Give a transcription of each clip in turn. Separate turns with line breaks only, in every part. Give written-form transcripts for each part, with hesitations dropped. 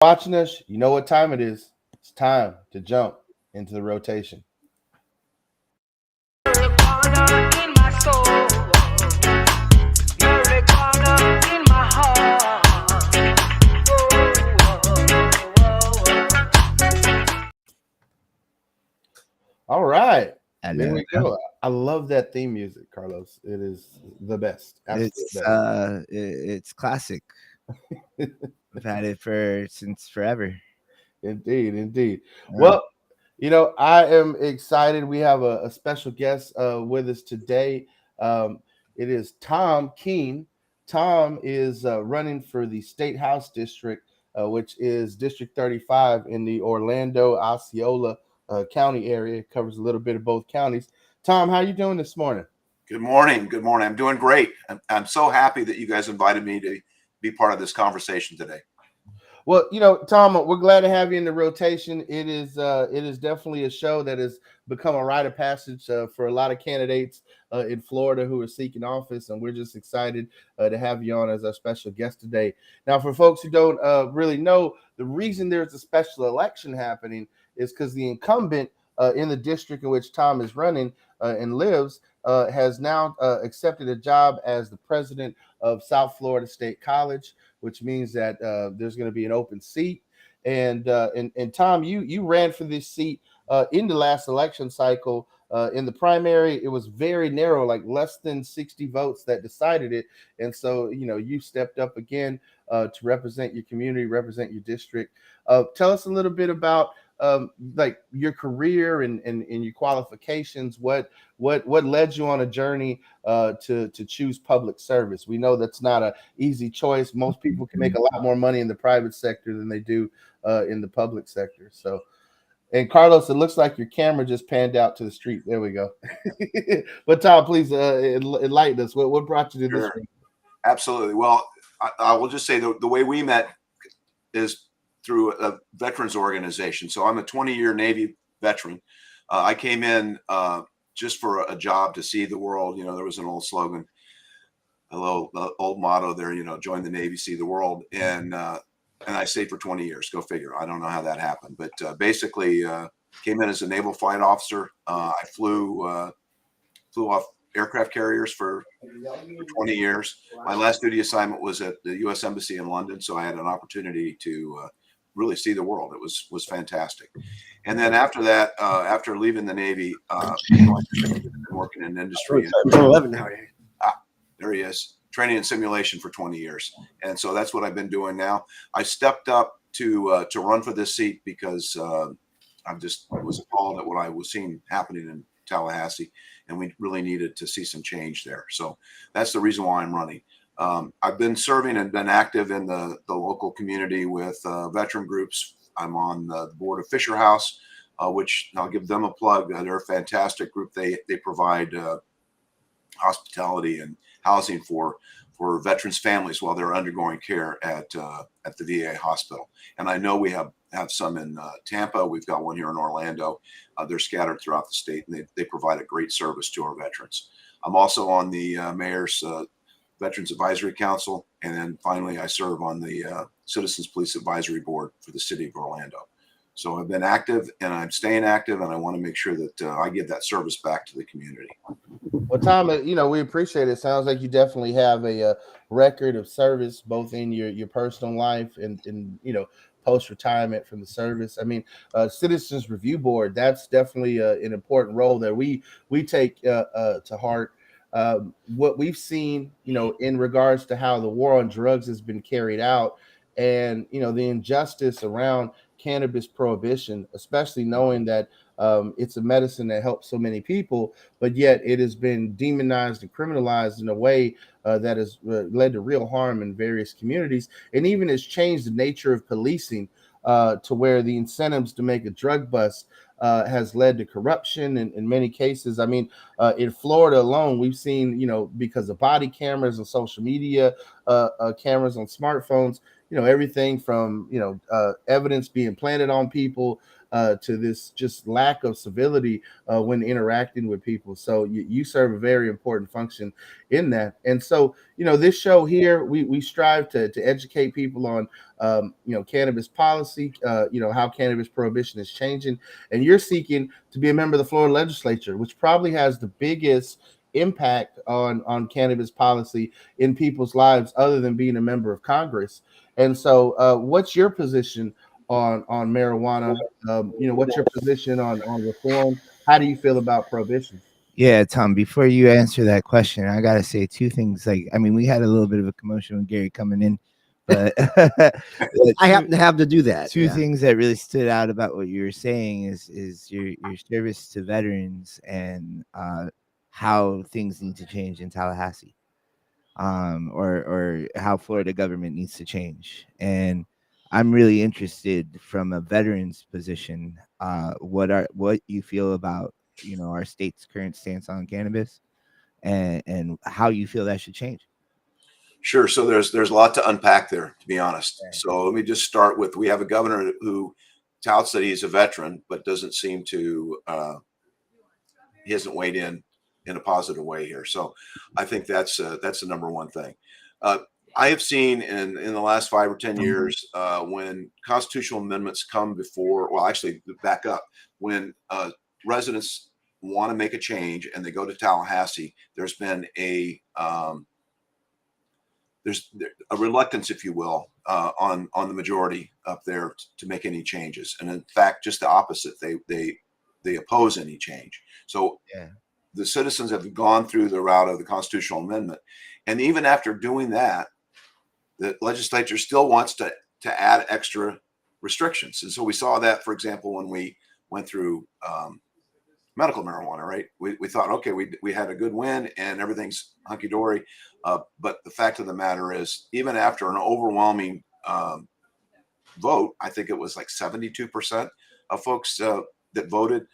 Watching us, you know what time it is. It's time to jump into the rotation. All right. There we go. I love that theme music, Carlos. It is the best.
It's classic. I've had it since forever.
Indeed, indeed. Well, I am excited. We have a special guest with us today. It is Tom Keene. Tom is running for the State House District, which is District 35 in the Orlando Osceola County area. It covers a little bit of both counties. Tom, how you doing this morning?
Good morning. Good morning. I'm doing great. I'm so happy that you guys invited me to be part of this conversation today.
Well, Tom, we're glad to have you in the rotation. It is definitely a show that has become a rite of passage for a lot of candidates in Florida who are seeking office, and we're just excited to have you on as our special guest today. Now, for folks who don't really know, the reason there's a special election happening is because the incumbent in the district in which Tom is running and lives has now accepted a job as the president of South Florida State College, which means that there's going to be an open seat. And Tom, you ran for this seat in the last election cycle. In the primary, it was very narrow, like less than 60 votes that decided it. And so, you stepped up again to represent your community, represent your district. Tell us a little bit about like your career and your qualifications. What led you on a journey to choose public service? We know that's not an easy choice. Most people can make a lot more money in the private sector than they do in the public sector. So, and Carlos, it looks like your camera just panned out to the street. There we go. But Tom, please enlighten us. What brought you to this one?
Absolutely. Well, I will just say the way we met is through a veterans organization. So I'm a 20-year Navy veteran. I came in just for a job to see the world. There was an old slogan, old motto there, join the Navy, see the world. And I stayed for 20 years. Go figure. I don't know how that happened, but basically came in as a naval flight officer. I flew off aircraft carriers for 20 years. My last duty assignment was at the U.S. Embassy in London, so I had an opportunity to really see the world. It was fantastic. And then after that, after leaving the Navy, working in industry. 11 nowadays. There he is. Training and simulation for 20 years. And so that's what I've been doing now. I stepped up to run for this seat because I just was appalled at what I was seeing happening in Tallahassee, and we really needed to see some change there. So that's the reason why I'm running. I've been serving and been active in the local community with veteran groups. I'm on the board of Fisher House, which I'll give them a plug. They're a fantastic group. They provide hospitality and housing for veterans' families while they're undergoing care at the VA hospital. And I know we have some in Tampa. We've got one here in Orlando. They're scattered throughout the state, and they provide a great service to our veterans. I'm also on the mayor's Veterans Advisory Council, and then finally I serve on the Citizens Police Advisory Board for the city of Orlando. So I've been active, and I'm staying active, and I want to make sure that I give that service back to the community.
Well, Tom, we appreciate it. Sounds like you definitely have a record of service, both in your personal life and post-retirement from the service. I mean, Citizens Review Board, that's definitely an important role that we take to heart. What we've seen, in regards to how the war on drugs has been carried out, and the injustice around cannabis prohibition, especially knowing that it's a medicine that helps so many people, but yet it has been demonized and criminalized in a way that has led to real harm in various communities, and even has changed the nature of policing to where the incentives to make a drug bust has led to corruption in many cases. I mean, in Florida alone, we've seen, because of body cameras and social media cameras on smartphones, everything from evidence being planted on people to this just lack of civility when interacting with people. So you serve a very important function in that. And so this show here, we strive to educate people on cannabis policy, how cannabis prohibition is changing, and you're seeking to be a member of the Florida legislature, which probably has the biggest impact on cannabis policy in people's lives other than being a member of Congress. And so what's your position on marijuana? What's your position on reform? How do you feel about prohibition?
Yeah, Tom, before you answer that question, I got to say two things. Like, I mean, we had a little bit of a commotion with Gary coming in, but
I happen to have to do that.
Two things that really stood out about what you were saying is your service to veterans and how things need to change in Tallahassee, or how Florida government needs to change. And I'm really interested from a veteran's position, what you feel about our state's current stance on cannabis, and how you feel that should change.
Sure. So there's a lot to unpack there, to be honest. So let me just start with, we have a governor who touts that he's a veteran, but doesn't seem to he hasn't weighed in a positive way here. So I think that's the number one thing. I have seen in the last 5 or 10 years when constitutional amendments come before, well, actually back up, when residents want to make a change and they go to Tallahassee, there's been there's a reluctance, if you will, on the majority up there to make any changes. And in fact, just the opposite, they oppose any change. So the citizens have gone through the route of the constitutional amendment. And even after doing that, the legislature still wants to add extra restrictions. And so we saw that, for example, when we went through medical marijuana, right? We thought, okay, we had a good win and everything's hunky-dory. But the fact of the matter is, even after an overwhelming vote, I think it was like 72% of folks that voted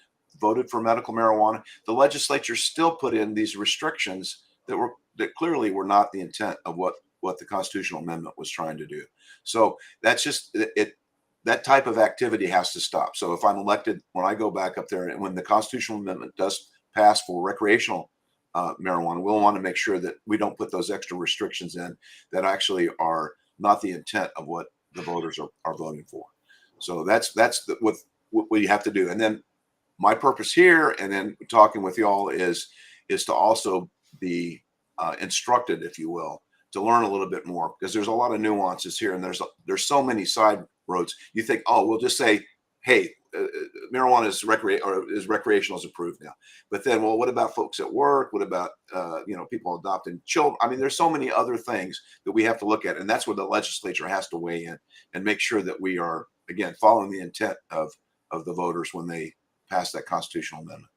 for medical marijuana, the legislature still put in these restrictions that clearly were not the intent of what the constitutional amendment was trying to do. So that's just it. That type of activity has to stop. So if I'm elected, when I go back up there and when the constitutional amendment does pass for recreational marijuana, we'll want to make sure that we don't put those extra restrictions in that actually are not the intent of what the voters are voting for. So that's what you have to do. And then my purpose here, and then talking with y'all, is to also be instructed, if you will, to learn a little bit more, because there's a lot of nuances here, and there's so many side roads. You think, oh, we'll just say, hey, marijuana is recreational, is approved now. But then, well, what about folks at work? What about people adopting children? I mean, there's so many other things that we have to look at, and that's where the legislature has to weigh in and make sure that we are, again, following the intent of the voters when they pass that constitutional amendment.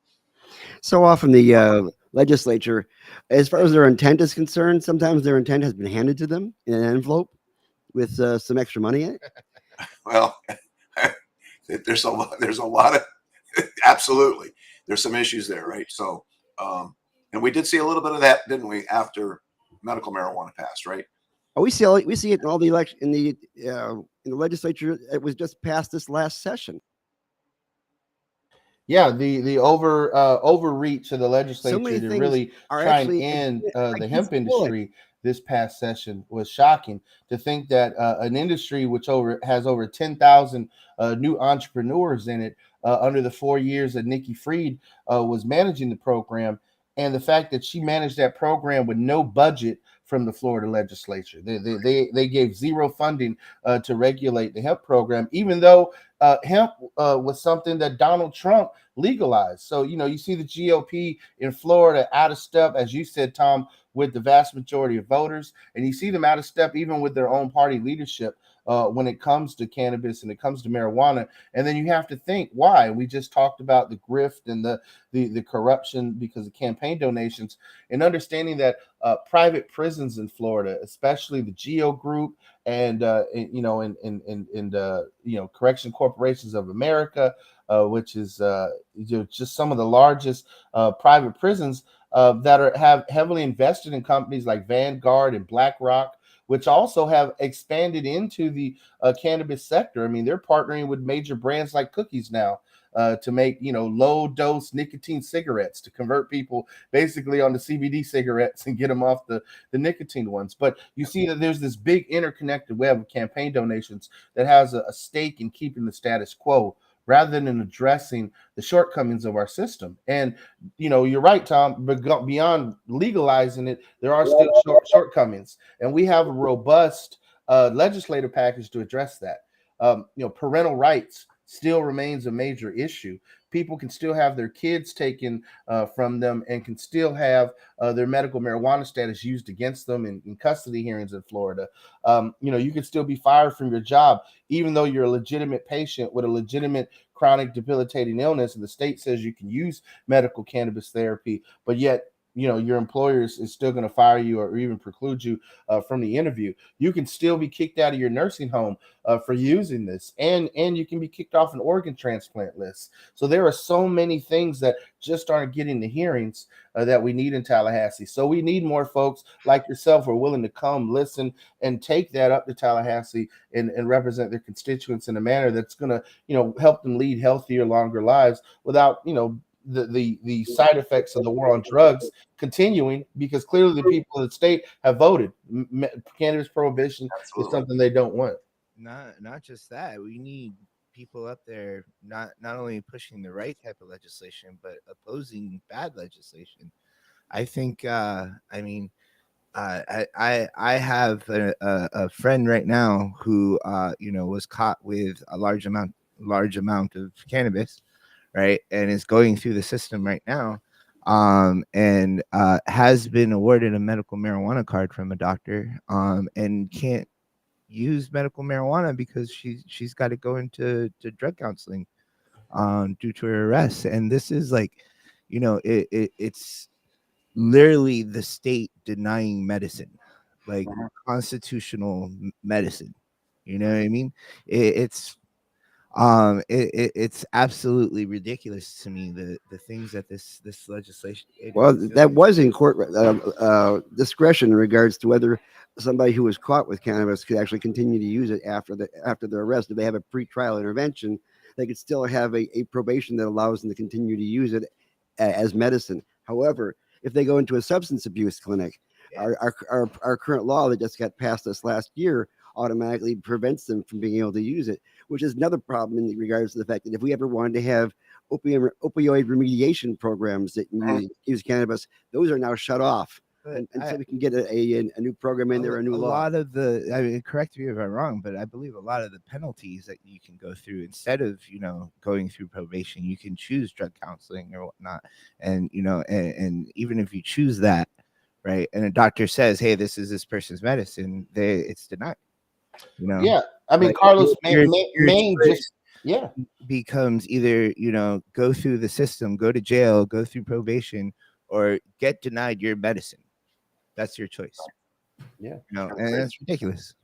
So often the legislature, as far as their intent is concerned, sometimes their intent has been handed to them in an envelope with some extra money in it.
Well, there's a lot of absolutely. There's some issues there, right? So, and we did see a little bit of that, didn't we, after medical marijuana passed, right?
Oh, we see it in all the election in the legislature. It was just passed this last session.
Yeah, the overreach of the legislature to really try and end the hemp industry this past session was shocking. To think that an industry which has over 10,000 new entrepreneurs in it under the 4 years that Nikki Fried was managing the program, and the fact that she managed that program with no budget from the Florida legislature. They gave zero funding to regulate the hemp program, even though hemp was something that Donald Trump legalized. So, you see the GOP in Florida out of step, as you said, Tom, with the vast majority of voters. And you see them out of step even with their own party leadership when it comes to cannabis and it comes to marijuana. And then you have to think why. We just talked about the grift and the corruption because of campaign donations, and understanding that private prisons in Florida, especially the GEO Group and Correction Corporations of America, which is just some of the largest private prisons that have heavily invested in companies like Vanguard and BlackRock, which also have expanded into the cannabis sector. I mean, they're partnering with major brands like Cookies now to make, low dose nicotine cigarettes, to convert people basically on the CBD cigarettes and get them off the nicotine ones. But you see that there's this big interconnected web of campaign donations that has a stake in keeping the status quo rather than addressing the shortcomings of our system. And you're right, Tom, but beyond legalizing it, there are still shortcomings, and we have a robust legislative package to address that. Parental rights still remains a major issue. People can still have their kids taken from them and can still have their medical marijuana status used against them in custody hearings in Florida. You can still be fired from your job, even though you're a legitimate patient with a legitimate chronic debilitating illness, and the state says you can use medical cannabis therapy, but yet your employer is still going to fire you or even preclude you from the interview. You can still be kicked out of your nursing home for using this, and you can be kicked off an organ transplant list. So there are so many things that just aren't getting the hearings that we need in Tallahassee. So we need more folks like yourself who are willing to come, listen, and take that up to Tallahassee and represent their constituents in a manner that's going to help them lead healthier, longer lives without the side effects of the war on drugs continuing, because clearly the people of the state have voted. Cannabis prohibition is something they don't want.
Not just that. We need people up there not only pushing the right type of legislation, but opposing bad legislation. I think I have a friend right now who was caught with a large amount of cannabis, right, and is going through the system right now, and has been awarded a medical marijuana card from a doctor, and can't use medical marijuana because she's got to go into drug counseling due to her arrest. And this is like, it's literally the state denying medicine, like constitutional medicine. You know what I mean? It's absolutely ridiculous to me, the things that this legislation.
Well, that was in court discretion in regards to whether somebody who was caught with cannabis could actually continue to use it after their arrest. If they have a pretrial intervention, they could still have a probation that allows them to continue to use it as medicine. However, if they go into a substance abuse clinic, our current law that just got passed this last year automatically prevents them from being able to use it, which is another problem in regards to the fact that if we ever wanted to have opioid remediation programs that use cannabis, those are now shut off until we can get a new program in there, a new law.
A lot of correct me if I'm wrong, but I believe a lot of the penalties that you can go through, instead of going through probation, you can choose drug counseling or whatnot, and and even if you choose that, right, and a doctor says, hey, this is this person's medicine, it's denied.
Yeah, I mean, like, Carlos, Maine just
becomes either go through the system, go to jail, go through probation, or get denied your medicine. That's your choice.
Yeah,
and that's ridiculous.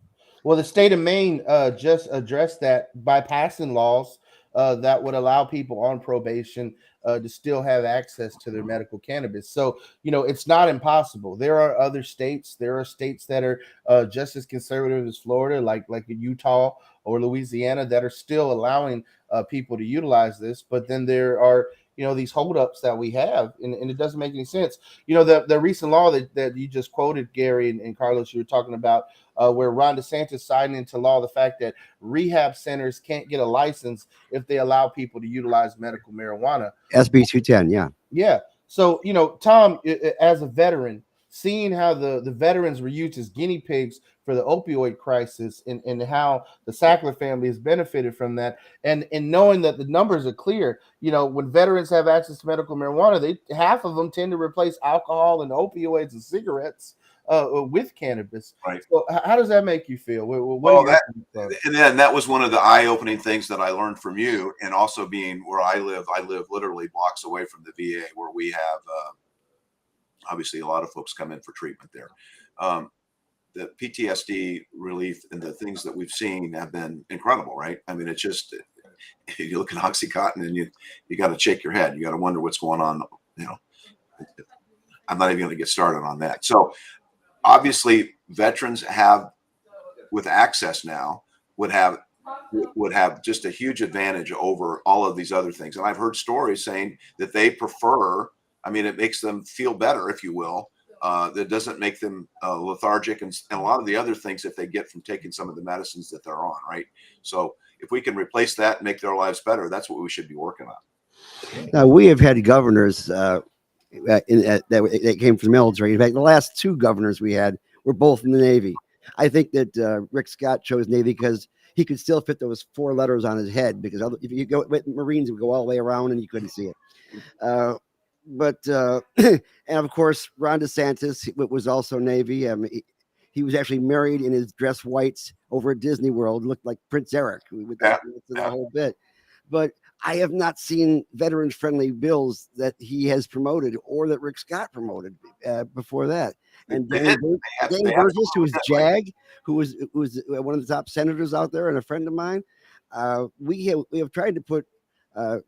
Well, the state of Maine just addressed that by passing laws that would allow people on probation to still have access to their medical cannabis. So, it's not impossible. There are other states. There are states that are just as conservative as Florida, like Utah or Louisiana, that are still allowing people to utilize this. But then there are these holdups that we have, and it doesn't make any sense. The recent law that you just quoted, Gary and Carlos, you were talking about, where Ron DeSantis signed into law the fact that rehab centers can't get a license if they allow people to utilize medical marijuana.
SB 210, yeah.
Yeah. So, Tom, as a veteran, seeing how the veterans were used as guinea pigs for the opioid crisis, and how the Sackler family has benefited from that, and knowing that the numbers are clear, when veterans have access to medical marijuana, half of them tend to replace alcohol and opioids and cigarettes with cannabis.
Right.
So how does that make you feel?
And then that was one of the eye-opening things that I learned from you, and also being where I live literally blocks away from the VA, where we have obviously a lot of folks come in for treatment there. The PTSD relief and the things that we've seen have been incredible, right? I mean, it's just, you look at Oxycontin and you got to shake your head. You got to wonder what's going on. I'm not even going to get started on that. So obviously veterans have with access now would have just a huge advantage over all of these other things. And I've heard stories saying that they prefer, I mean, it makes them feel better, if you will. That doesn't make them lethargic and a lot of the other things that they get from taking some of the medicines that they're on, right? So if we can replace that and make their lives better, that's what we should be working on.
Now, we have had governors that came from the military. In fact, the last two governors we had were both in the Navy. I think that Rick Scott chose Navy because he could still fit those 4 letters on his head, because if you go with Marines, it would go all the way around and you couldn't see it. And of course, Ron DeSantis was also Navy. He was actually married in his dress whites over at Disney World, looked like Prince Eric with the whole bit. But I have not seen veteran-friendly bills that he has promoted or that Rick Scott promoted before that. And Dan Burgess, who was JAG, who was one of the top senators out there and a friend of mine, we have tried to put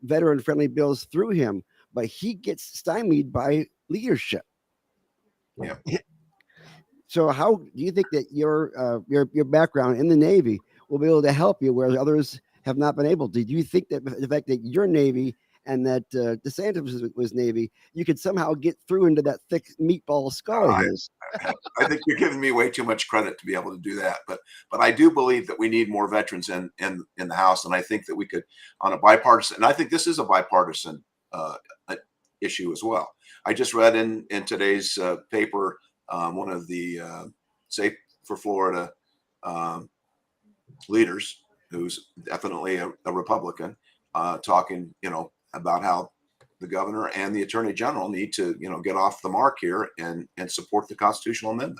veteran-friendly bills through him, but he gets stymied by leadership.
Yeah.
So how do you think that your background in the Navy will be able to help you, whereas others have not been able to? Do you think that the fact that you're Navy and that DeSantis was Navy, you could somehow get through into that thick meatball skull of his?
I think you're giving me way too much credit to be able to do that. But I do believe that we need more veterans in the House, and I think that we could, on a bipartisan, and I think this is a bipartisan issue as well. I just read in today's paper one of the Safe for Florida leaders, who's definitely a Republican, talking, about how the governor and the attorney general need to, get off the mark here and support the constitutional amendment.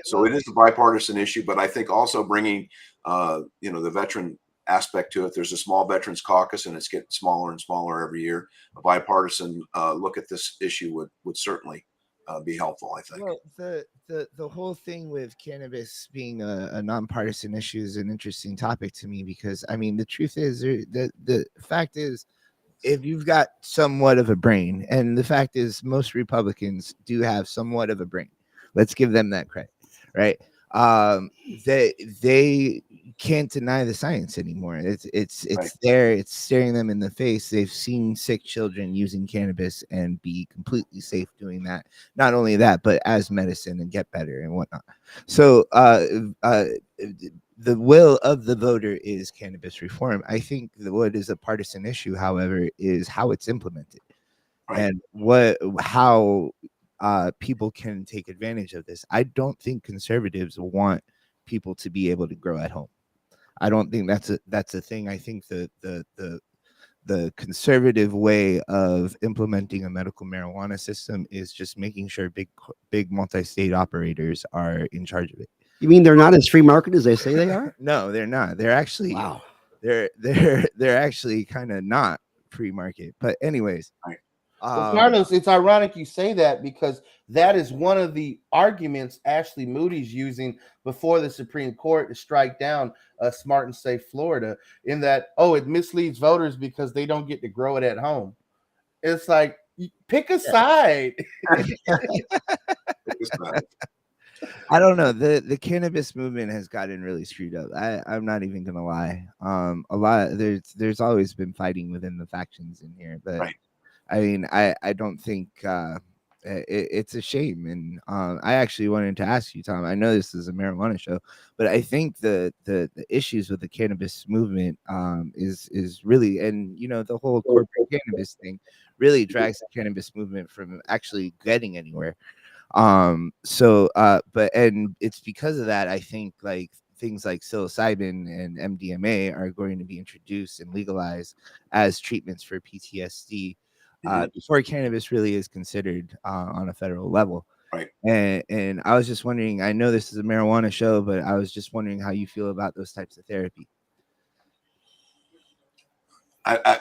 So it is a bipartisan issue, but I think also bringing, the veteran aspect to it. There's a small veterans caucus, and it's getting smaller and smaller every year. A bipartisan look at this issue would certainly be helpful, I think.
Well, the whole thing with cannabis being a nonpartisan issue is an interesting topic to me, because I mean, the truth is, the fact is, if you've got somewhat of a brain, and the fact is most Republicans do have somewhat of a brain, let's give them that credit, right? They can't deny the science anymore. It's
Right.
there, it's staring them in the face. They've seen sick children using cannabis and be completely safe doing that. Not only that, but as medicine and get better and whatnot. So the will of the voter is cannabis reform. I think what is a partisan issue, however, is how it's implemented.
Right.
And how people can take advantage of this. I don't think conservatives want people to be able to grow at home. I don't think that's a thing. I think the conservative way of implementing a medical marijuana system is just making sure big multi-state operators are in charge of it.
You mean they're not as free market as they say they are?
No, they're not. They're actually
Wow.
They're actually kind of not free market. But anyways,
Right.
Well, Carlos, it's ironic you say that, because that is one of the arguments Ashley Moody's using before the Supreme Court to strike down Smart and Safe Florida, in that, it misleads voters because they don't get to grow it at home. It's like, pick a side.
I don't know. The cannabis movement has gotten really screwed up. I'm not even gonna lie. There's always been fighting within the factions in here, but
Right.
I mean, I don't think it's a shame. And I actually wanted to ask you, Tom. I know this is a marijuana show, but I think the issues with the cannabis movement is really, and the whole corporate cannabis thing really drags the cannabis movement from actually getting anywhere. And it's because of that, I think, like, things like psilocybin and MDMA are going to be introduced and legalized as treatments for PTSD before cannabis really is considered on a federal level.
Right.
And I was just wondering, I know this is a marijuana show, but I was just wondering how you feel about those types of therapy.
I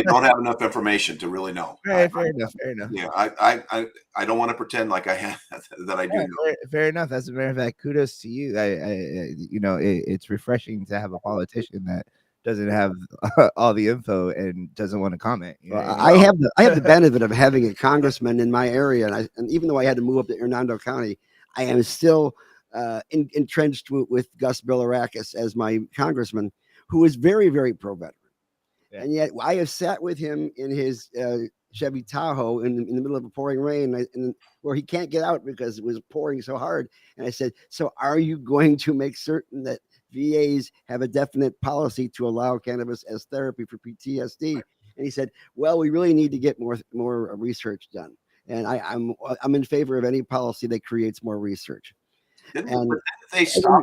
don't have enough information to really know.
Fair enough.
Yeah, I don't want to pretend like I have that I do know.
Fair enough. As a matter of fact, kudos to you. It's refreshing to have a politician that doesn't have all the info and doesn't want to comment.
I have the benefit of having a congressman in my area, and even though I had to move up to Hernando County, I am still entrenched with Gus Bilirakis as my congressman, who is very, very pro-veteran.
Yeah.
And yet I have sat with him in his Chevy Tahoe in the middle of a pouring rain, and where he can't get out because it was pouring so hard. And I said, so are you going to make certain that VAs have a definite policy to allow cannabis as therapy for PTSD? And he said, well, we really need to get more research done. And I'm in favor of any policy that creates more research. And
they stop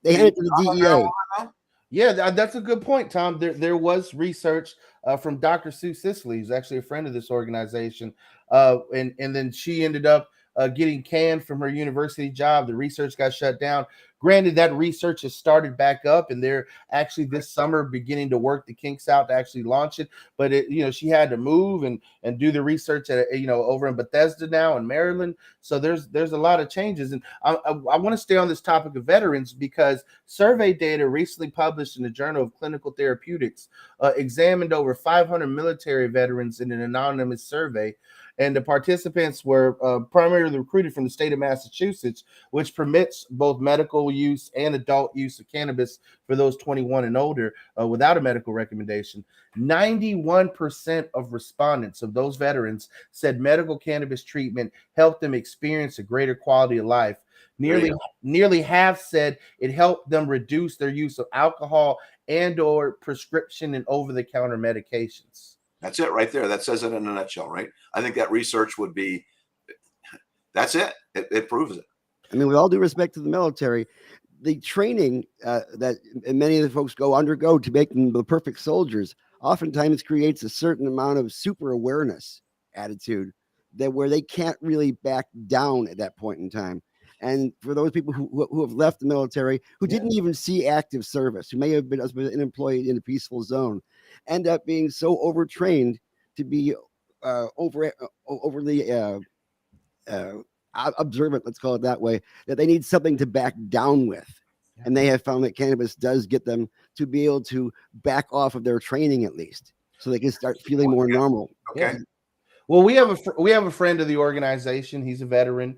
they hand it to the DEA.
Yeah, that's a good point, Tom. There was research from Dr. Sue Sisley, who's actually a friend of this organization, and then she ended up getting canned from her university job. The research got shut down. Granted, that research has started back up, and they're actually this summer beginning to work the kinks out to actually launch it. But she had to move and do the research at over in Bethesda now in Maryland. So there's a lot of changes, and I want to stay on this topic of veterans because survey data recently published in the Journal of Clinical Therapeutics examined over 500 military veterans in an anonymous survey. And the participants were primarily recruited from the state of Massachusetts, which permits both medical use and adult use of cannabis for those 21 and older without a medical recommendation. 91% of respondents of those veterans said medical cannabis treatment helped them experience a greater quality of life. Nearly half said it helped them reduce their use of alcohol and or prescription and over-the-counter medications.
That's it right there. That says it in a nutshell, right? I think that research would be, that's it. It proves it.
I mean, with all due respect to the military, the training that many of the folks undergo to make them the perfect soldiers oftentimes creates a certain amount of super awareness attitude where they can't really back down at that point in time. And for those people who have left the military, who didn't even see active service, who may have been unemployed in a peaceful zone, end up being so overtrained to be overly observant, let's call it that way, that they need something to back down with. And they have found that cannabis does get them to be able to back off of their training at least, so they can start feeling more normal.
Okay.
Well, we have a friend of the organization. He's a veteran.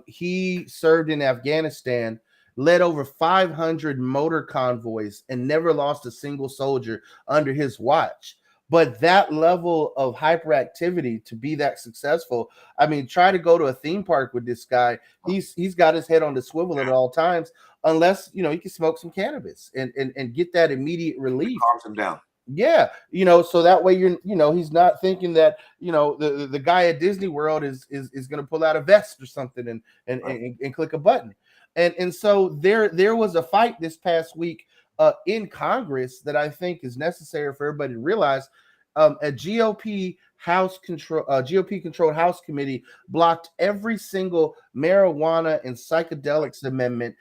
He served in Afghanistan, led over 500 motor convoys, and never lost a single soldier under his watch. But that level of hyperactivity to be that successful, I mean, try to go to a theme park with this guy. He's got his head on the swivel at all times, unless he can smoke some cannabis and get that immediate relief.
Calms him down.
Yeah, so that way he's not thinking that the guy at Disney World is going to pull out a vest or something and click a button, and so there was a fight this past week in Congress that I think is necessary for everybody to realize. A GOP controlled House committee blocked every single marijuana and psychedelics amendment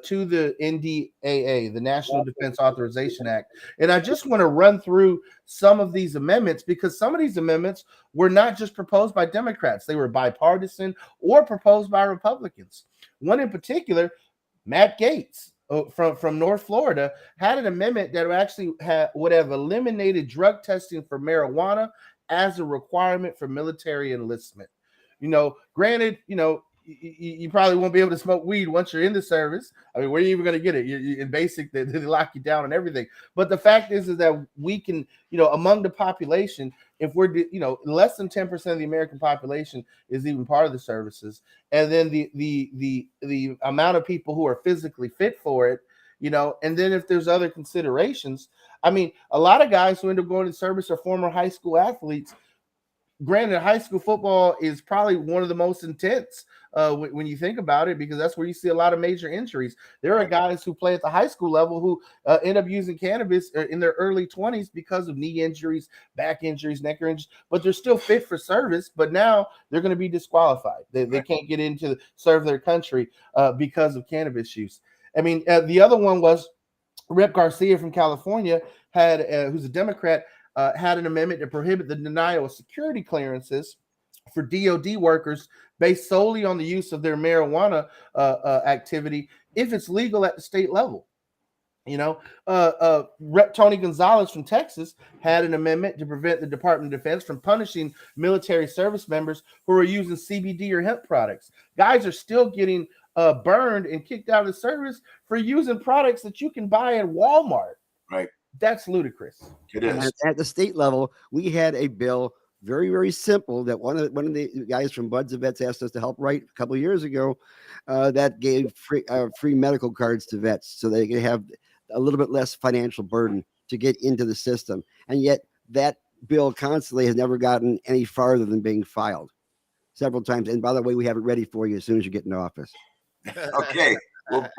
to the NDAA, the National Defense Authorization Act. And I just want to run through some of these amendments because some of these amendments were not just proposed by Democrats, they were bipartisan or proposed by Republicans. One in particular, Matt Gaetz from North Florida had an amendment that actually would have eliminated drug testing for marijuana as a requirement for military enlistment. Granted, you probably won't be able to smoke weed once you're in the service. I mean, where are you even going to get it? In basic, they lock you down and everything. But the fact is that we can, among the population, if we're, less than 10% of the American population is even part of the services, and then the amount of people who are physically fit for it, and then if there's other considerations, I mean, a lot of guys who end up going to service are former high school athletes. Granted, high school football is probably one of the most intense when you think about it, because that's where you see a lot of major injuries. There are guys who play at the high school level who end up using cannabis in their early 20s because of knee injuries, back injuries, neck injuries, but they're still fit for service. But now they're going to be disqualified. They can't get into serve their country because of cannabis use. I mean, the other one was Rep Garcia from California who's a Democrat, had an amendment to prohibit the denial of security clearances for DOD workers based solely on the use of their marijuana activity if it's legal at the state level. Rep Tony Gonzalez from Texas had an amendment to prevent the Department of Defense from punishing military service members who are using CBD or hemp products. Guys are still getting burned and kicked out of service for using products that you can buy at Walmart.
Right.
That's ludicrous.
It
And
is.
at the state level, we had a bill, very, very simple, that one of the guys from Buds of Vets asked us to help write a couple of years ago, that gave free medical cards to vets so they could have a little bit less financial burden to get into the system. And yet that bill constantly has never gotten any farther than being filed several times. And by the way, we have it ready for you as soon as you get in office.
Okay. Well,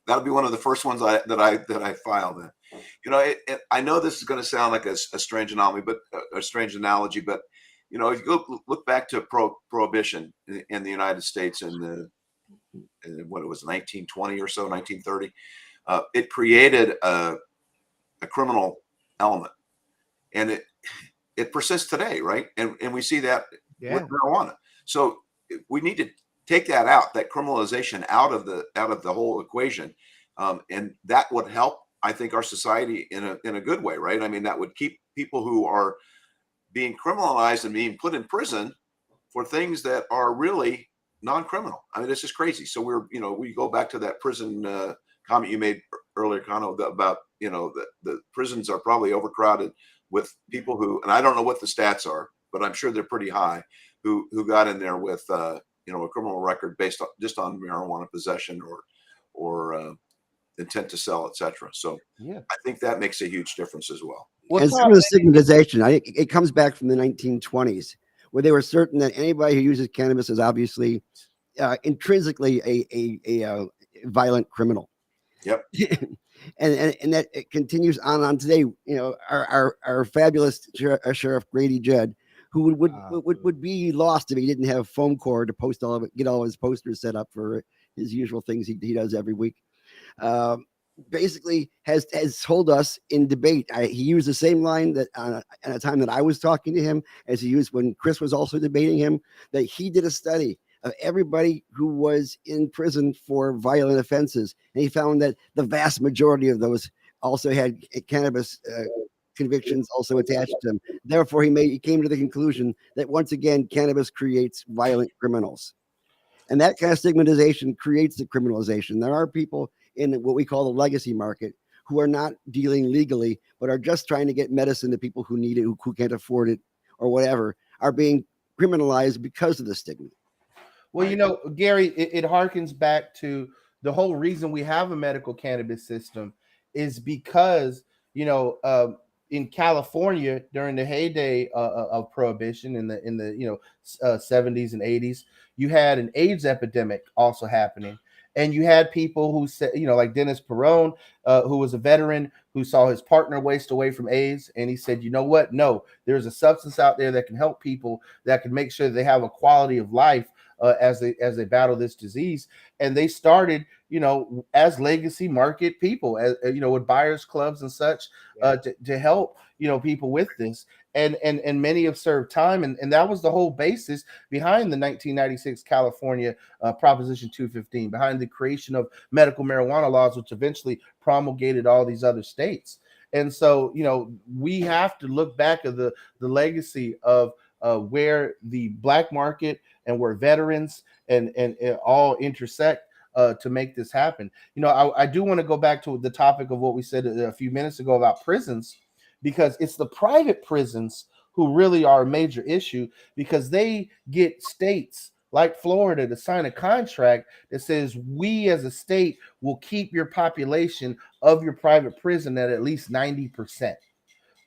that'll be one of the first ones that I file then. I know this is going to sound like a strange anomaly, but a strange analogy, but if you look back to prohibition in the United States in what it was 1920 or so, 1930, it created a criminal element, and it persists today, right? And we see that with marijuana. So we need to take that out, that criminalization out of the whole equation, and that would help, I think, our society in a good way, right? I mean, that would keep people who are being criminalized and being put in prison for things that are really non-criminal. I mean, it's just crazy. So we go back to that prison comment you made earlier, Connor, about the prisons are probably overcrowded with people who, and I don't know what the stats are, but I'm sure they're pretty high, who got in there with a criminal record based just on marijuana possession or intent to sell, etc. So
Yeah,
I think that makes a huge difference as well.
And some of the stigmatization, I think it comes back from the 1920s, where they were certain that anybody who uses cannabis is obviously intrinsically a violent criminal.
Yep.
and that it continues on today. Our fabulous Sheriff Grady Judd, who would be lost if he didn't have foam core to post get all of his posters set up for his usual things he does every week. Basically has told us in debate. He used the same line that at a time that I was talking to him as he used when Chris was also debating him, that he did a study of everybody who was in prison for violent offenses. And he found that the vast majority of those also had cannabis convictions also attached to them. Therefore, he came to the conclusion that once again, cannabis creates violent criminals. And that kind of stigmatization creates the criminalization. There are people in what we call the legacy market who are not dealing legally, but are just trying to get medicine to people who need it, who can't afford it or whatever, are being criminalized because of the stigma.
Well, Gary, it harkens back to the whole reason we have a medical cannabis system is because, in California during the heyday of prohibition in the 70s and 80s, you had an AIDS epidemic also happening. And you had people who said, like Dennis Perone, who was a veteran who saw his partner waste away from AIDS. And he said, you know what? No, there's a substance out there that can help people, that can make sure they have a quality of life as they battle this disease. And they started, as legacy market people, as with buyers clubs and such, to help people with this. And many have served time, and that was the whole basis behind the 1996 California Proposition 215, behind the creation of medical marijuana laws, which eventually promulgated all these other states. And so, we have to look back at the legacy of where the black market and where veterans and all intersect to make this happen. I do want to go back to the topic of what we said a few minutes ago about prisons, because it's the private prisons who really are a major issue, because they get states like Florida to sign a contract that says we as a state will keep your population of your private prison at least 90%.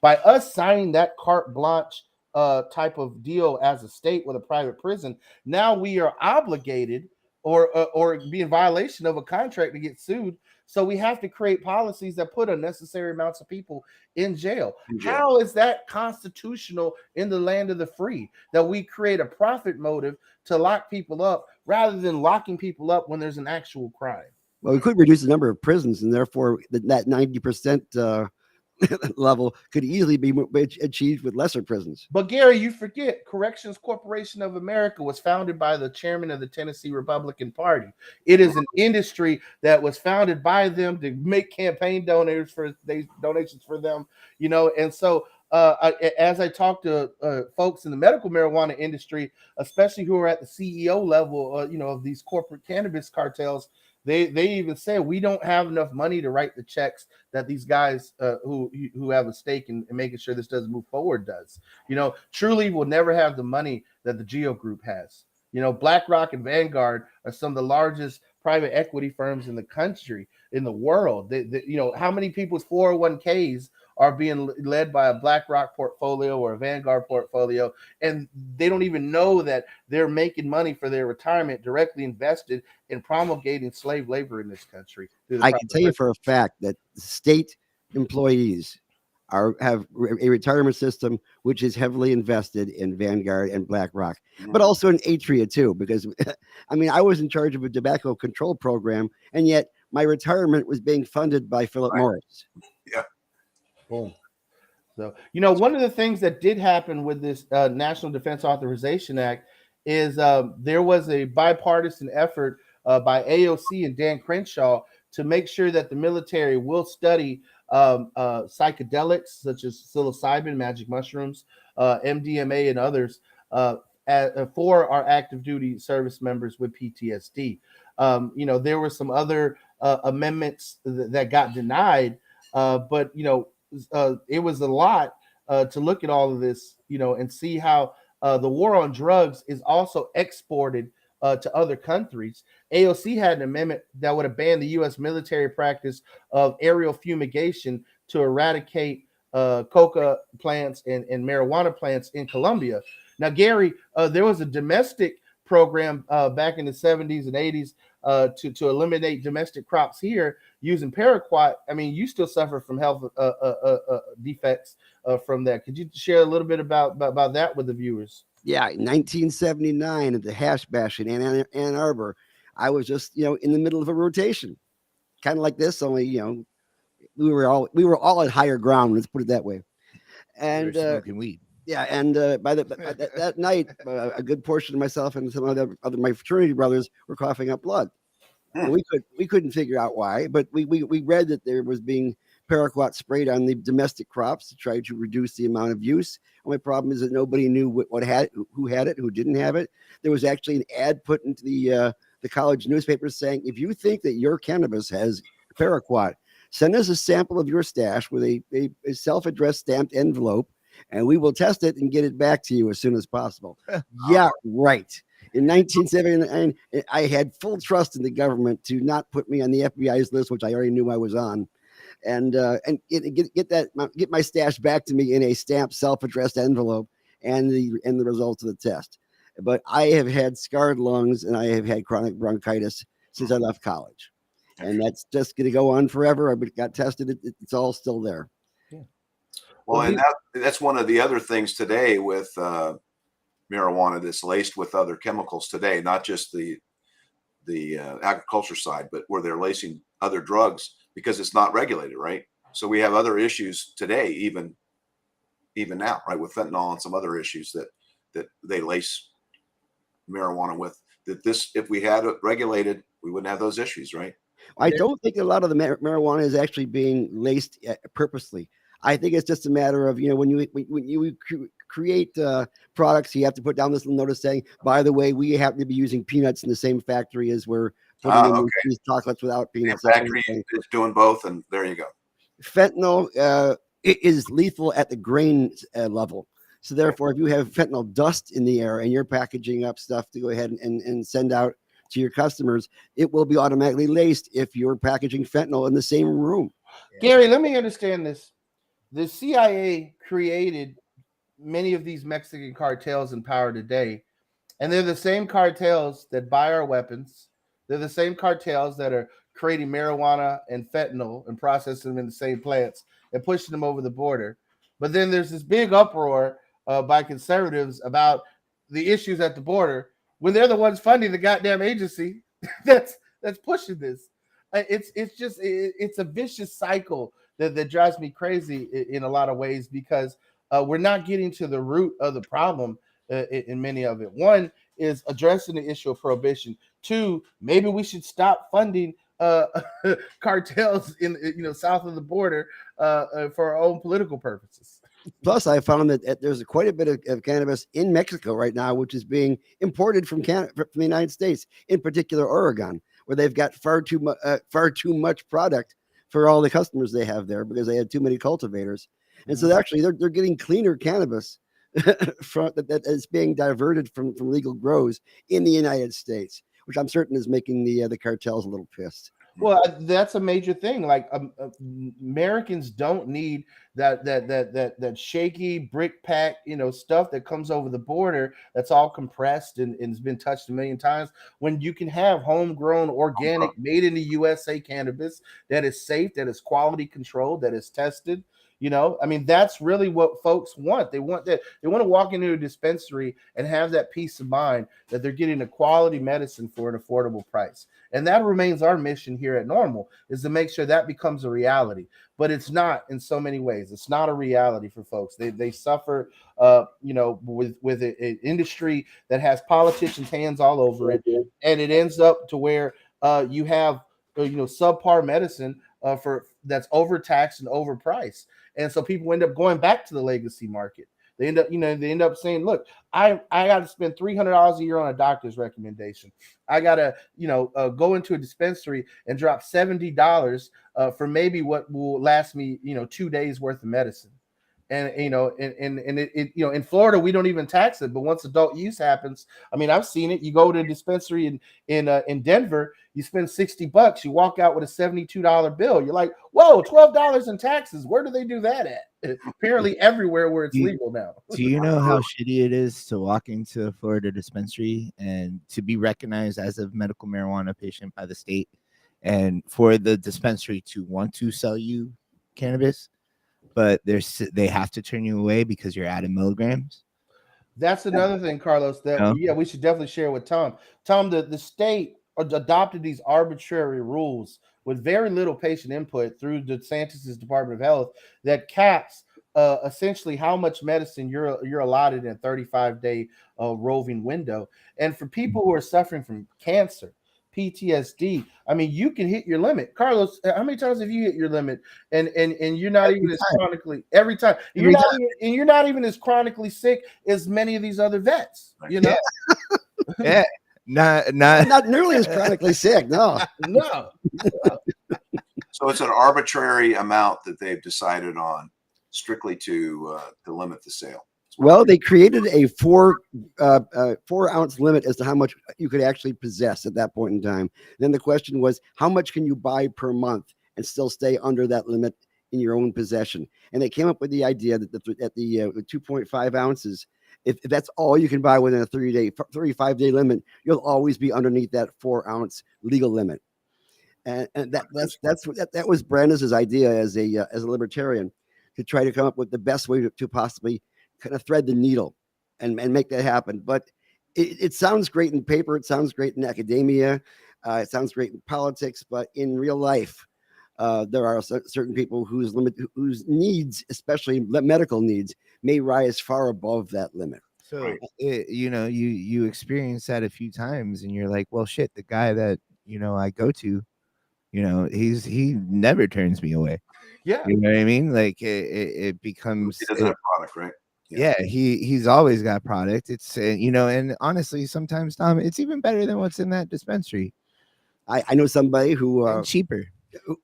By us signing that carte blanche type of deal as a state with a private prison, now we are obligated or be in violation of a contract to get sued. So we have to create policies that put unnecessary amounts of people in jail. How is that constitutional in the land of the free, that we create a profit motive to lock people up rather than locking people up when there's an actual crime?
Well, we could reduce the number of prisons, and therefore that 90% level could easily be achieved with lesser prisons.
But Gary, you forget Corrections Corporation of America was founded by the chairman of the Tennessee Republican Party. It is an industry that was founded by them to make campaign donations for them, and so as I talk to folks in the medical marijuana industry, especially who are at the CEO level, of these corporate cannabis cartels, they even say we don't have enough money to write the checks that these guys who have a stake in making sure this doesn't move forward does. Truly will never have the money that the Geo Group has. BlackRock and Vanguard are some of the largest private equity firms in the country, in the world. How many people's 401ks are being led by a BlackRock portfolio or a Vanguard portfolio, and they don't even know that they're making money for their retirement directly invested in promulgating slave labor in this country.
I can tell you for a fact that state employees have a retirement system which is heavily invested in Vanguard and BlackRock, but also in Atria too. Because I mean, I was in charge of a tobacco control program, and yet my retirement was being funded by Philip Morris.
Yeah.
Boom. So, one of the things that did happen with this National Defense Authorization Act is there was a bipartisan effort by AOC and Dan Crenshaw to make sure that the military will study psychedelics such as psilocybin, magic mushrooms, MDMA, and others for our active duty service members with PTSD. There were some other amendments that got denied, but it was a lot to look at all of this, and see how the war on drugs is also exported to other countries. AOC had an amendment that would have banned the U.S. military practice of aerial fumigation to eradicate coca plants and marijuana plants in Colombia. Now, Gary, there was a domestic program back in the 70s and 80s to eliminate domestic crops here using paraquat. I mean, you still suffer from health defects from that. Could you share a little bit about that with the viewers?
Yeah, in 1979 at the Hash Bash in Ann Arbor, I was just in the middle of a rotation, kind of like this. Only we were all at higher ground. Let's put it that way. And
smoking weed.
Yeah, and by that night, a good portion of myself and some other my fraternity brothers were coughing up blood. And we couldn't figure out why, but we read that there was being paraquat sprayed on the domestic crops to try to reduce the amount of use. Only problem is that nobody knew who had it, who didn't have it. There was actually an ad put into the college newspapers saying, if you think that your cannabis has paraquat, send us a sample of your stash with a self-addressed stamped envelope, and we will test it and get it back to you as soon as possible. Yeah, right. In 1979, I had full trust in the government to not put me on the FBI's list, which I already knew I was on, and get my stash back to me in a stamped, self-addressed envelope, and the results of the test. But I have had scarred lungs and I have had chronic bronchitis since I left college, and that's just going to go on forever. I got tested; it's all still there.
Yeah.
Well, and that's one of the other things today with marijuana that's laced with other chemicals today, not just the agriculture side, but where they're lacing other drugs because it's not regulated, right? So we have other issues today, even now, right, with fentanyl and some other issues that they lace marijuana with. That if we had it regulated, we wouldn't have those issues, right?
I don't think a lot of the marijuana is actually being laced purposely. I think it's just a matter of, when you create products, you have to put down this little notice saying, by the way, we happen to be using peanuts in the same factory as we're putting in these chocolates without peanuts.
The factory is doing both, and there you go.
Fentanyl is lethal at the grain level. So therefore, if you have fentanyl dust in the air and you're packaging up stuff to go ahead and send out to your customers, it will be automatically laced if you're packaging fentanyl in the same room.
Gary, let me understand this. The CIA created many of these Mexican cartels in power today, and they're the same cartels that buy our weapons. They're the same cartels that are creating marijuana and fentanyl and processing them in the same plants and pushing them over the border. But then there's this big uproar by conservatives about the issues at the border when they're the ones funding the goddamn agency that's pushing this. It's a vicious cycle that drives me crazy in a lot of ways, because we're not getting to the root of the problem in many of it. One is addressing the issue of prohibition. Two, maybe we should stop funding uh, cartels in south of the border for our own political purposes.
Plus, I found that there's quite a bit of cannabis in Mexico right now, which is being imported from Canada, from the United States, in particular Oregon, where they've got far too much product for all the customers they have there because they had too many cultivators. And so actually, they're getting cleaner cannabis that is being diverted from legal grows in the United States, which I'm certain is making the cartels a little pissed.
Well, that's a major thing. Like Americans don't need that shaky brick pack, stuff that comes over the border that's all compressed and has been touched a million times. When you can have homegrown, organic, made in the USA cannabis that is safe, that is quality controlled, that is tested. I mean, that's really what folks want. They want that. They want to walk into a dispensary and have that peace of mind that they're getting a quality medicine for an affordable price. And that remains our mission here at Normal, is to make sure that becomes a reality. But it's not in so many ways. It's not a reality for folks. They suffer, with an industry that has politicians' hands all over it, and it ends up to where you have subpar medicine for that's overtaxed and overpriced. And so people end up going back to the legacy market. They end up saying, look, I got to spend $300 a year on a doctor's recommendation. I got to, go into a dispensary and drop $70 for maybe what will last me, 2 days worth of medicine. And in Florida, we don't even tax it. But once adult use happens, I mean, I've seen it. You go to a dispensary in Denver, you spend $60, you walk out with a $72 bill. You're like, whoa, $12 in taxes. Where do they do that at? Apparently everywhere where it's legal now.
Do you know how shitty it is to walk into a Florida dispensary and to be recognized as a medical marijuana patient by the state, and for the dispensary to want to sell you cannabis, but they have to turn you away because you're adding milligrams?
That's another thing, Carlos, that we should definitely share with Tom. Tom, the state adopted these arbitrary rules with very little patient input through DeSantis' Department of Health that caps essentially how much medicine you're allotted in a 35-day roving window. And for people who are suffering from cancer, PTSD, I mean, you can hit your limit. Carlos, how many times have you hit your limit and you're not even as chronically every time? You're not even as chronically sick as many of these other vets,
Yeah. Not
nearly as chronically sick. No.
So it's an arbitrary amount that they've decided on strictly to limit the sale.
Well, they created a 4 ounce limit as to how much you could actually possess at that point in time. Then the question was, how much can you buy per month and still stay under that limit in your own possession? And they came up with the idea that at the 2.5 ounces, if that's all you can buy within a 35-day limit, you'll always be underneath that 4 ounce legal limit. And that was Brandis's idea as a libertarian, to try to come up with the best way to possibly kind of thread the needle and make that happen. But it sounds great in paper. It sounds great in academia. It sounds great in politics. But in real life, there are certain people whose needs, especially medical needs, may rise far above that limit.
So, you experience that a few times and you're like, well, shit, the guy that, I go to, he never turns me away.
Yeah.
You know what I mean? Like it becomes,
He doesn't have product, right?
Yeah, he's always got product. It's and honestly, sometimes, Tom, it's even better than what's in that dispensary.
I know somebody who
cheaper,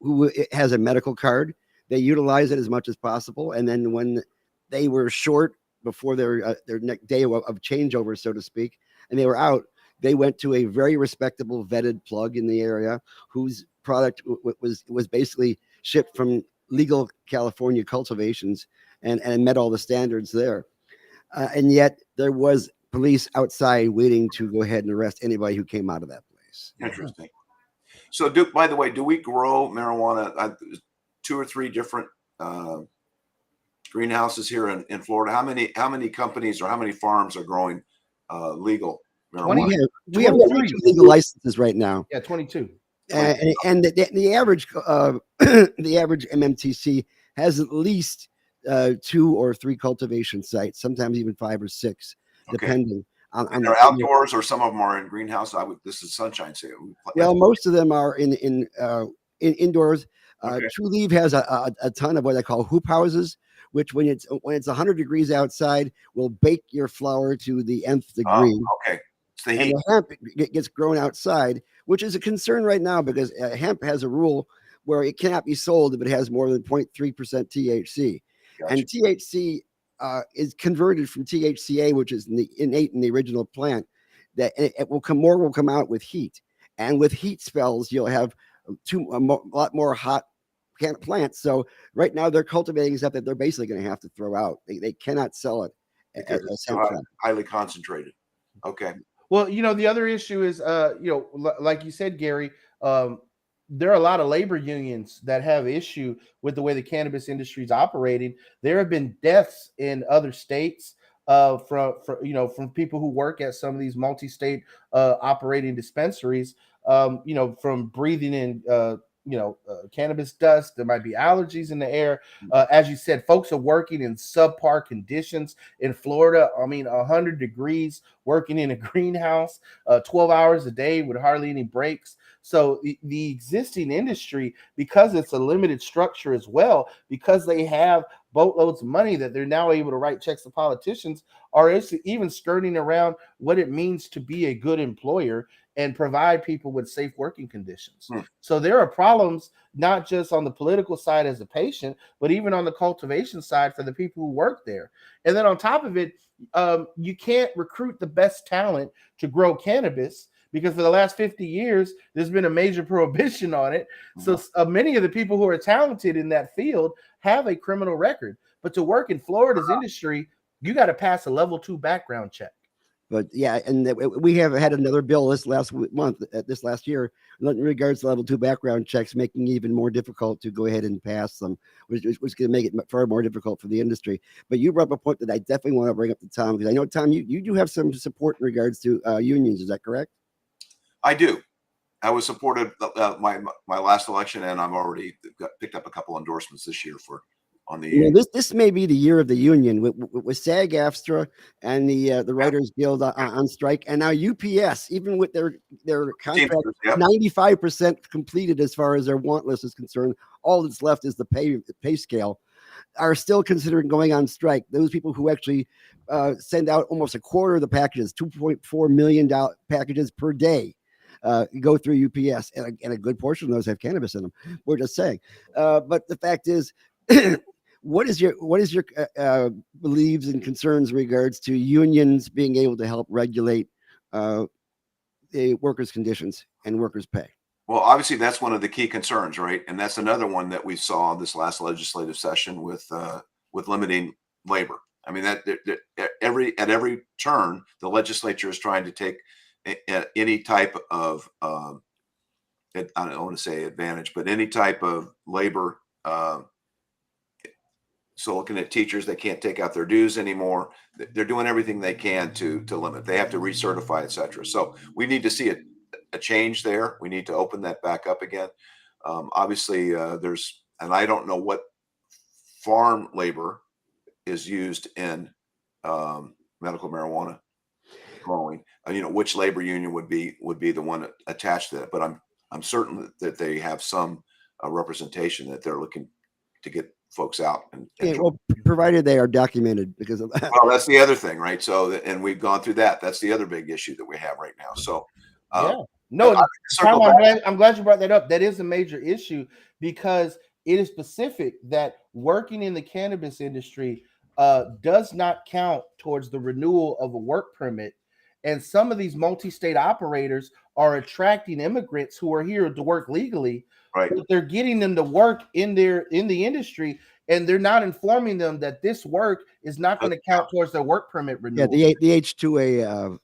who has a medical card. They utilize it as much as possible, and then when they were short before their next day of changeover, so to speak, and they were out, they went to a very respectable vetted plug in the area whose product was basically shipped from legal California cultivations and met all the standards there. And yet there was police outside waiting to go ahead and arrest anybody who came out of that place.
Interesting. So, by the way, do we grow marijuana? 2 or 3 different greenhouses here in Florida. How many companies or how many farms are growing legal marijuana?
We have 22 legal licenses right now.
Yeah, 22.
And the average the average MMTC has at least 2 or 3 cultivation sites, sometimes even 5 or 6, depending.
And they're outdoors, or some of them are in greenhouse. This is Sunshine State.
Well, most of them are in indoors.
Okay.
True Leave has a ton of what I call hoop houses, which when it's 100 degrees outside will bake your flower to the nth degree.
Okay. It's the heat.
And the hemp gets grown outside, which is a concern right now because hemp has a rule where it cannot be sold if it has more than 0.3% THC.
Gotcha.
And THC is converted from THCA, which is innate in the original plant. That it will come out with heat, and with heat spells, you'll have a lot more hot plants. So right now they're cultivating stuff that they're basically going to have to throw out. They cannot sell it
because it's so highly concentrated. Okay.
Well, the other issue is, like you said, Gary, there are a lot of labor unions that have issue with the way the cannabis industry is operating. There have been deaths in other states from people who work at some of these multi-state operating dispensaries, from breathing in cannabis dust. There might be allergies in the air. As you said, folks are working in subpar conditions in Florida. 100 degrees, working in a greenhouse, 12 hours a day with hardly any breaks. So the existing industry, because it's a limited structure as well, because they have boatloads of money that they're now able to write checks to politicians, are even skirting around what it means to be a good employer and provide people with safe working conditions. So there are problems, not just on the political side as a patient, but even on the cultivation side for the people who work there. And then on top of it, you can't recruit the best talent to grow cannabis because for the last 50 years, there's been a major prohibition on it. So many of the people who are talented in that field have a criminal record. But to work in Florida's industry, you got to pass a level 2 background check.
But yeah, and we have had another bill this last year in regards to level 2 background checks, making it even more difficult to go ahead and pass them, which is going to make it far more difficult for the industry. But you brought up a point that I definitely want to bring up to Tom, because I know, Tom, you do have some support in regards to unions. Is that correct?
I do. I was supported my last election, and I've already picked up a couple endorsements this year on the.
This may be the year of the union with SAG-AFTRA and the Writers Guild on strike, and now UPS, even with their contract 95% completed as far as their want list is concerned, all that's left is the pay scale, are still considering going on strike. Those people who actually send out almost a quarter of the packages, $2.4 million packages per day, go through UPS, and a good portion of those have cannabis in them. We're just saying, but the fact is. What is your beliefs and concerns in regards to unions being able to help regulate the workers' conditions and workers' pay?
Well, obviously that's one of the key concerns, right? And that's another one that we saw this last legislative session with limiting labor. I mean, that at every turn, the legislature is trying to take any type of I don't want to say advantage, but any type of labor. So looking at teachers, they can't take out their dues anymore. They're doing everything they can to limit. They have to recertify, et cetera. So we need to see a change there. We need to open that back up again. Obviously, and I don't know what farm labor is used in medical marijuana growing. Which labor union would be the one attached to that. But I'm certain that they have some representation that they're looking to get folks out and
provided they are documented, because of that.
Well, that's the other thing, right? So, and we've gone through that. That's the other big issue that we have right now. So,
Tom, I'm glad you brought that up. That is a major issue because it is specific that working in the cannabis industry does not count towards the renewal of a work permit. And some of these multi-state operators are attracting immigrants who are here to work legally.
Right.
But they're getting them to work in the industry, and they're not informing them that this work is not going to count towards their work permit renewal.
Yeah, the H-2A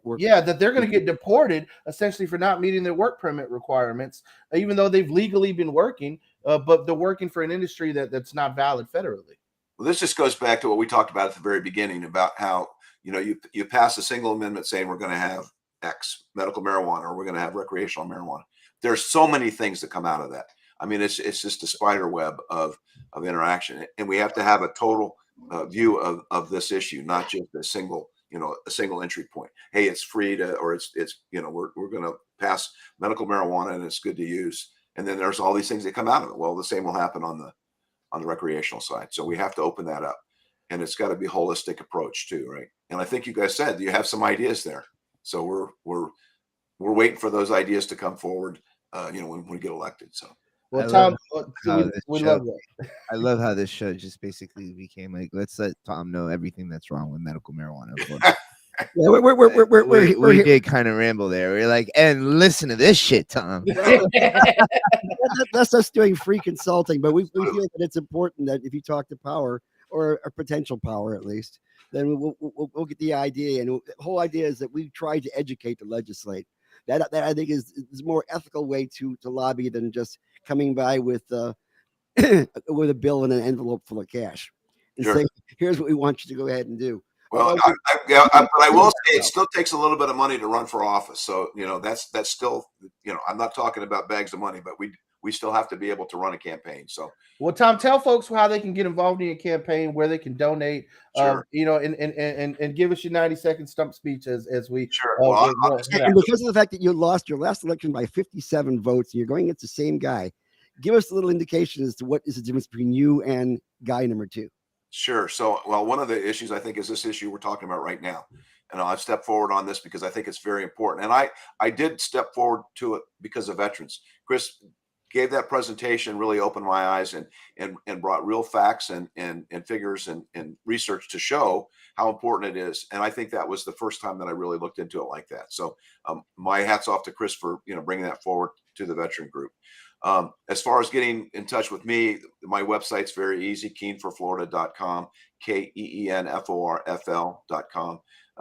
work.
Yeah, that they're going to get deported essentially for not meeting their work permit requirements, even though they've legally been working, but they're working for an industry that's not valid federally.
Well, this just goes back to what we talked about at the very beginning about how you pass a single amendment saying we're going to have X medical marijuana or we're going to have recreational marijuana. There's so many things that come out of that. I mean, it's just a spider web of interaction, and we have to have a total view of this issue, not just a single a single entry point. Hey, it's free to, or it's we're going to pass medical marijuana and it's good to use. And then there's all these things that come out of it. Well, the same will happen on the recreational side. So we have to open that up, and it's got to be a holistic approach too, right? And I think you guys said you have some ideas there. So we're waiting for those ideas to come forward, when we get elected. So.
Well, Tom, we love that.
I love how this show just basically became like, let's let Tom know everything that's wrong with medical marijuana.
Yeah,
we did kind of ramble there. We're like, and listen to this shit, Tom.
That's us doing free consulting, but we feel that it's important that if you talk to power, or a potential power at least, then we'll get the idea. And the whole idea is that we try to educate the legislate. That I think is a more ethical way to lobby than just coming by with with a bill and an envelope full of cash and say, here's what we want you to go ahead and do.
Well, but I will say it still takes a little bit of money to run for office. So, that's still, I'm not talking about bags of money, but we still have to be able to run a campaign. So,
well, Tom, tell folks how they can get involved in your campaign, where they can donate,
sure.
And give us your 90-second stump speech as we.
Sure.
And because of the fact that you lost your last election by 57 votes, and you're going against the same guy, give us a little indication as to what is the difference between you and guy number 2.
Sure. So, one of the issues I think is this issue we're talking about right now. And I've stepped forward on this because I think it's very important. And I did step forward to it because of veterans. Chris gave that presentation, really opened my eyes and brought real facts and figures and research to show how important it is. And I think that was the first time that I really looked into it like that. So my hat's off to Chris for, bringing that forward to the veteran group. As far as getting in touch with me, my website's very easy, keenforflorida.com, KEENFORFL.com.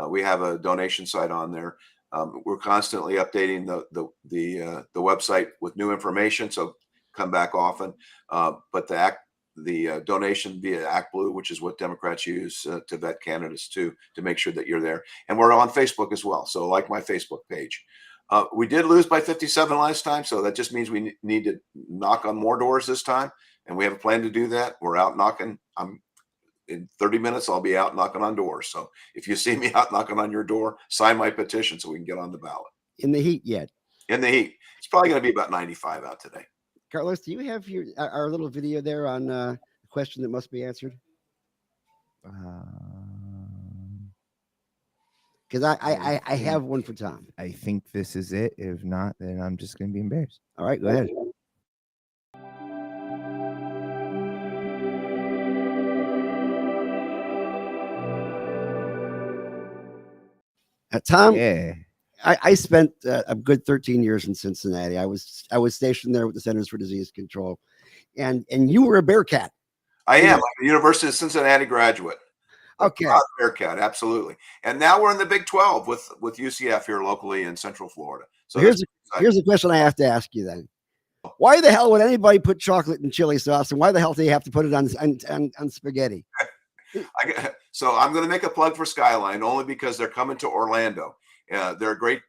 We have a donation site on there. We're constantly updating the website with new information, so come back often. But the donation via Act Blue, which is what Democrats use to vet candidates to make sure that you're there. And we're on Facebook as well, so like my Facebook page. We did lose by 57 last time, so that just means we need to knock on more doors this time, and we have a plan to do that. We're out knocking. In 30 minutes, I'll be out knocking on doors. So if you see me out knocking on your door, sign my petition so we can get on the ballot.
In the heat yet?
In the heat. It's probably going to be about 95 out today.
Carlos, do you have our little video there on the question that must be answered? Because I have one for Tom.
I think this is it. If not, then I'm just going to be embarrassed.
All right, go ahead. Tom,
yeah,
I spent a good 13 years in Cincinnati. I was stationed there with the Centers for Disease Control, and you were a Bearcat.
I am. I'm a University of Cincinnati graduate.
Okay,
Bearcat, absolutely. And now we're in the Big 12 with UCF here locally in Central Florida. So
here's the question I have to ask you then. Why the hell would anybody put chocolate in chili sauce, and why the hell do they have to put it on spaghetti?
So I'm going to make a plug for Skyline only because they're coming to Orlando. They're a great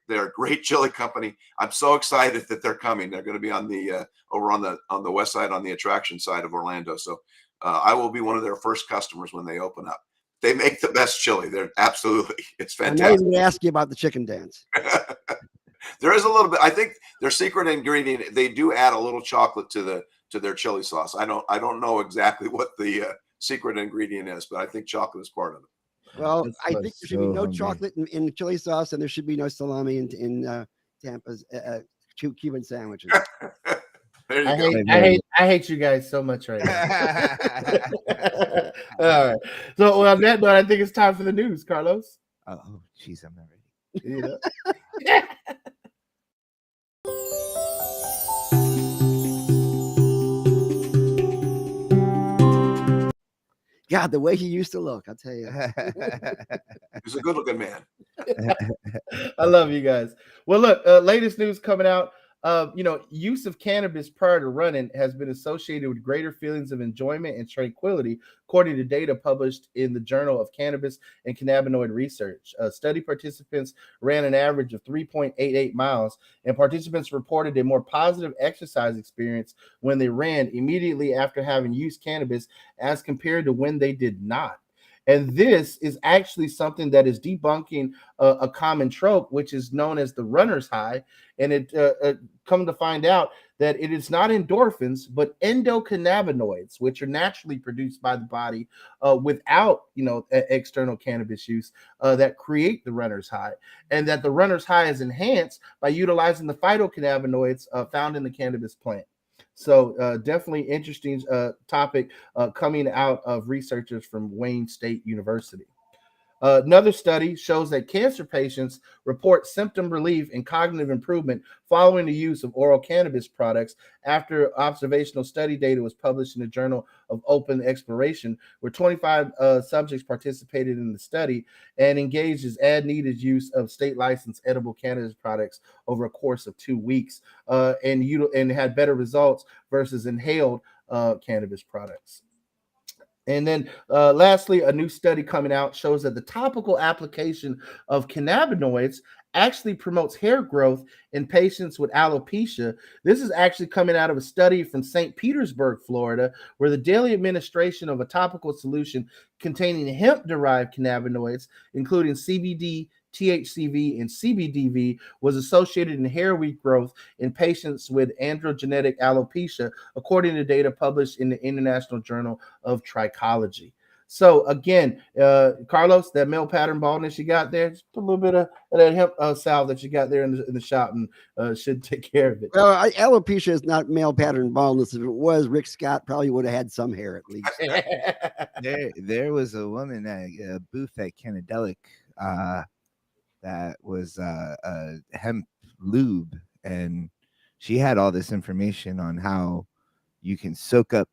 chili company. I'm so excited that they're coming. They're going to be on the over on the west side, on the attraction side of Orlando. So I will be one of their first customers when they open up. They make the best chili. They're absolutely, it's fantastic.
I'm not even going to ask you about the chicken dance.
There is a little bit. I think their secret ingredient, they do add a little chocolate to their chili sauce. I don't know exactly what the secret ingredient is, but I think chocolate is part of it.
Well, I think there should be no chocolate in chili sauce, and there should be no salami in Tampa's Cuban sandwiches.
I hate you guys so much right now. All right. So on that note, I think it's time for the news, Carlos.
Oh, geez, I'm not ready.
Yeah.
God, the way he used to look, I'll tell you.
He's a good-looking man.
I love you guys. Well, look, latest news coming out. Use of cannabis prior to running has been associated with greater feelings of enjoyment and tranquility, according to data published in the Journal of Cannabis and Cannabinoid Research. Study participants ran an average of 3.88 miles, and participants reported a more positive exercise experience when they ran immediately after having used cannabis as compared to when they did not. And this is actually something that is debunking a common trope, which is known as the runner's high. And it come to find out that it is not endorphins, but endocannabinoids, which are naturally produced by the body without, external cannabis use that create the runner's high, and that the runner's high is enhanced by utilizing the phytocannabinoids found in the cannabis plant. So definitely interesting topic coming out of researchers from Wayne State University. Another study shows that cancer patients report symptom relief and cognitive improvement following the use of oral cannabis products after observational study data was published in the Journal of Open Exploration, where 25 subjects participated in the study and engaged as ad-needed use of state-licensed edible cannabis products over a course of 2 weeks, and had better results versus inhaled cannabis products. And then lastly, a new study coming out shows that the topical application of cannabinoids actually promotes hair growth in patients with alopecia. This is actually coming out of a study from St. Petersburg, Florida, where the daily administration of a topical solution containing hemp-derived cannabinoids, including CBD, THCV, and CBDV, was associated in hair regrowth in patients with androgenetic alopecia, according to data published in the International Journal of Trichology. So again, Carlos, that male pattern baldness you got there, just put a little bit of that hemp salve that you got there in the shop, and should take care of it.
Well, alopecia is not male pattern baldness. If it was, Rick Scott probably would have had some hair at least.
There was a woman at a booth at Canadelic that was a hemp lube, and she had all this information on how you can soak up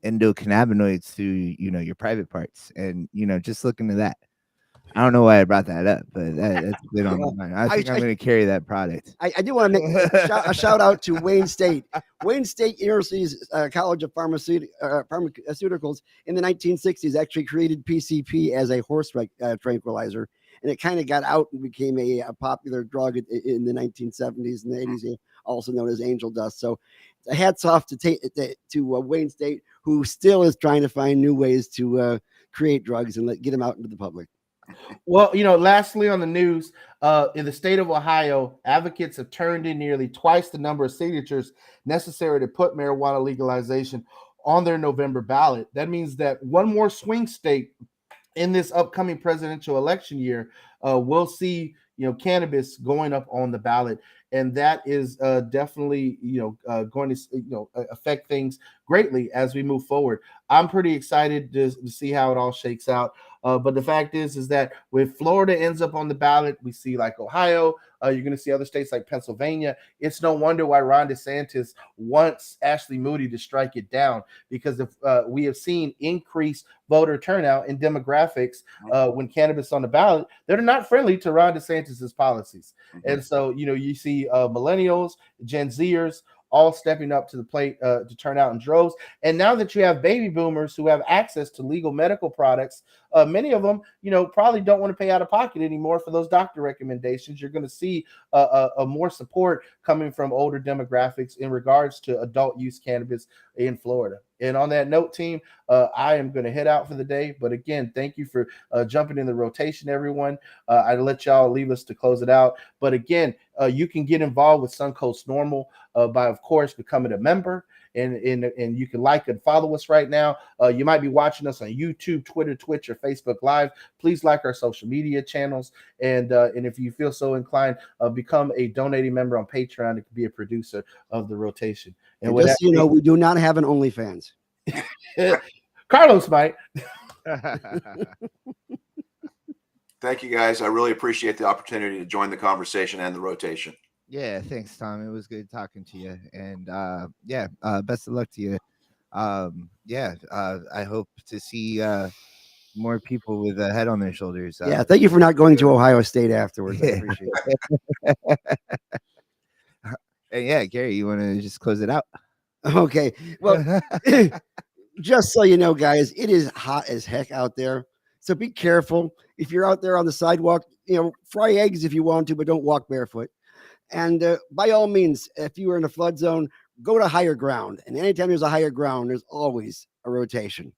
endocannabinoids through your private parts, and just look into that. I don't know why I brought that up, but that's been on my mind. I think I'm going to carry that product.
I do want to make a shout out to Wayne State. Wayne State University's College of Pharmaceuticals in the 1960s actually created PCP as a horse tranquilizer. And it kind of got out and became a popular drug in the 1970s and the 80s, also known as angel dust. So hats off to Wayne State, who still is trying to find new ways to create drugs and get them out into the public.
Well, lastly on the news, in the state of Ohio, advocates have turned in nearly twice the number of signatures necessary to put marijuana legalization on their November ballot. That means that one more swing state in this upcoming presidential election year we'll see cannabis going up on the ballot, and that is definitely going to affect things greatly as we move forward. I'm pretty excited to see how it all shakes out. But the fact is that when Florida ends up on the ballot, we see like Ohio, you're going to see other states like Pennsylvania. It's no wonder why Ron DeSantis wants Ashley Moody to strike it down, because we have seen increased voter turnout in demographics when cannabis on the ballot. They're not friendly to Ron DeSantis's policies. And so, you see millennials, Gen Zers, all stepping up to the plate to turn out in droves. And now that you have baby boomers who have access to legal medical products, many of them, probably don't want to pay out of pocket anymore for those doctor recommendations. You're going to see a more support coming from older demographics in regards to adult use cannabis in Florida. And on that note, team, I am going to head out for the day. But again, thank you for jumping in the rotation, everyone. I'll let y'all leave us to close it out. But again, you can get involved with Suncoast Normal by, of course, becoming a member. And you can like and follow us right now. You might be watching us on YouTube, Twitter, Twitch, or Facebook Live. Please like our social media channels. And if you feel so inclined, become a donating member on Patreon to be a producer of the rotation.
And just so you know, we do not have an OnlyFans.
Carlos might.
Thank you, guys. I really appreciate the opportunity to join the conversation and the rotation.
Yeah, thanks, Tom. It was good talking to you, and best of luck to you. I hope to see more people with a head on their shoulders.
Thank you for not going to Ohio State afterwards. I appreciate it.
And Gary, you want to just close it out?
Okay. Well, just so you know, guys, it is hot as heck out there. So be careful. If you're out there on the sidewalk, fry eggs if you want to, but don't walk barefoot. And by all means, if you are in a flood zone, go to higher ground. And anytime there's a higher ground, there's always a rotation.